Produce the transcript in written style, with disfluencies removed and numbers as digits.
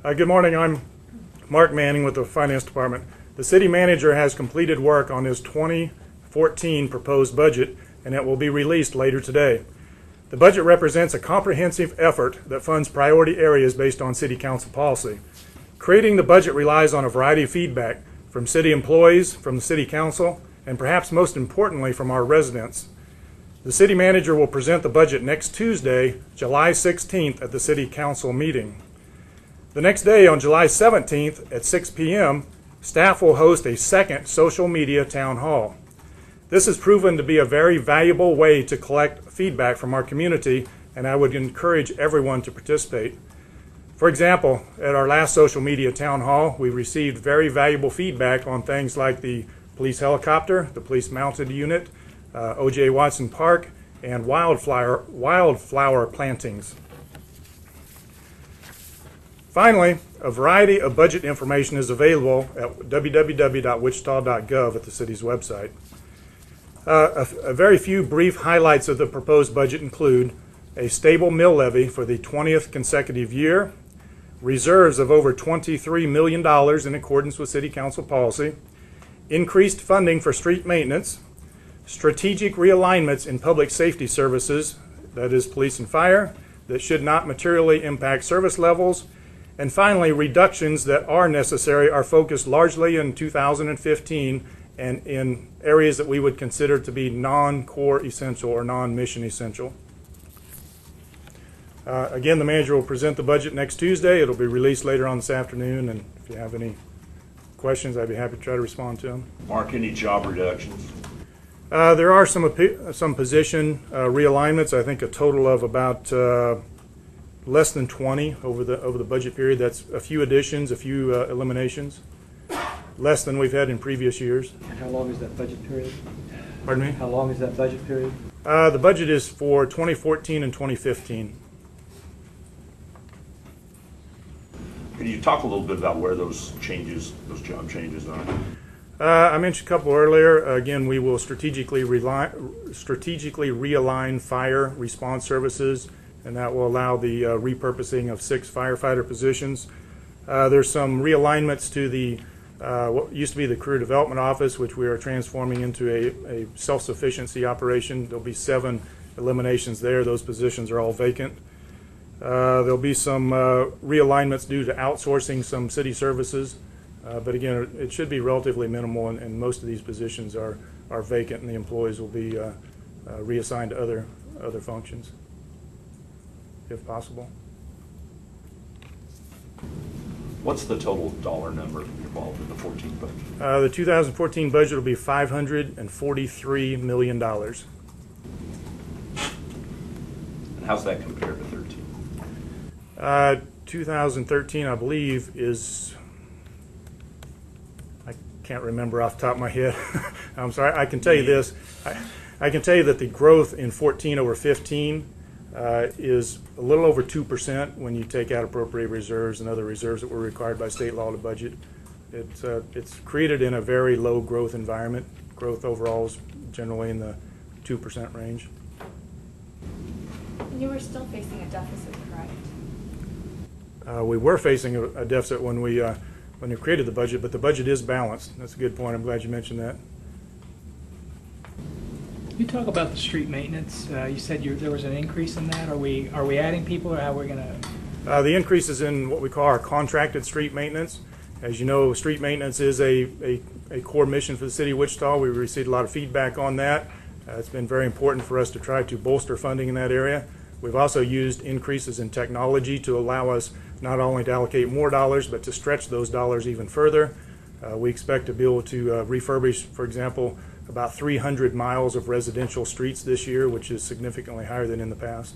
Good morning. I'm Mark Manning with the Finance Department. The City Manager has completed work on his 2014 proposed budget, and it will be released later today. The budget represents a comprehensive effort that funds priority areas based on City Council policy. Creating the budget relies on a variety of feedback from City employees, from the City Council, and perhaps most importantly from our residents. The City Manager will present the budget next Tuesday, July 16th at the City Council meeting. The next day, on July 17th at 6 p.m., staff will host a second social media town hall. This has proven to be a very valuable way to collect feedback from our community, and I would encourage everyone to participate. For example, at our last social media town hall, we received very valuable feedback on things like the police helicopter, the police mounted unit, O.J. Watson Park, and wildflower plantings. Finally, a variety of budget information is available at www.wichita.gov at the city's website. A very few brief highlights of the proposed budget include a stable mill levy for the 20th consecutive year, reserves of over $23 million in accordance with City Council policy, increased funding for street maintenance, strategic realignments in public safety services, that is police and fire, that should not materially impact service levels, and finally, reductions that are necessary are focused largely in 2015 and in areas that we would consider to be non-core essential or non-mission essential. Again, the manager will present the budget next Tuesday. It'll be released later on this afternoon, and if you have any questions, I'd be happy to try to respond to them. Mark, any job reductions? There are some position realignments. I think a total of about less than 20 over the budget period. That's a few additions, a few eliminations, less than we've had in previous years. And how long is that budget period? Pardon me? How long is that budget period? The budget is for 2014 and 2015. Can you talk a little bit about where those job changes are? I mentioned a couple earlier. Again, we will strategically realign fire response services, and that will allow the repurposing of 6 firefighter positions. There's some realignments to the what used to be the Career Development Office, which we are transforming into a self-sufficiency operation. There'll be 7 eliminations there. Those positions are all vacant. There'll be some realignments due to outsourcing some city services. But again, it should be relatively minimal, and most of these positions are vacant, and the employees will be reassigned to other functions, if possible. What's the total dollar number involved in the 14 budget? The 2014 budget will be $543 million. And how's that compared to 13? 2013, I believe, is, I can't remember off the top of my head. I'm sorry. I can tell you this. I can tell you that the growth in 14 over 15 is a little over 2% when you take out appropriate reserves and other reserves that were required by state law to budget. It's created in a very low growth environment. Growth overall is generally in the 2% range. And you were still facing a deficit, correct? We were facing a deficit when we created the budget, but the budget is balanced. That's a good point. I'm glad you mentioned that. You talk about the street maintenance. You said there was an increase in that. Are we adding people, or how are we going to? The increase is in what we call our contracted street maintenance. As you know, street maintenance is a core mission for the city of Wichita. We received a lot of feedback on that. It's been very important for us to try to bolster funding in that area. We've also used increases in technology to allow us not only to allocate more dollars, but to stretch those dollars even further. We expect to be able to refurbish, for example, about 300 miles of residential streets this year, which is significantly higher than in the past.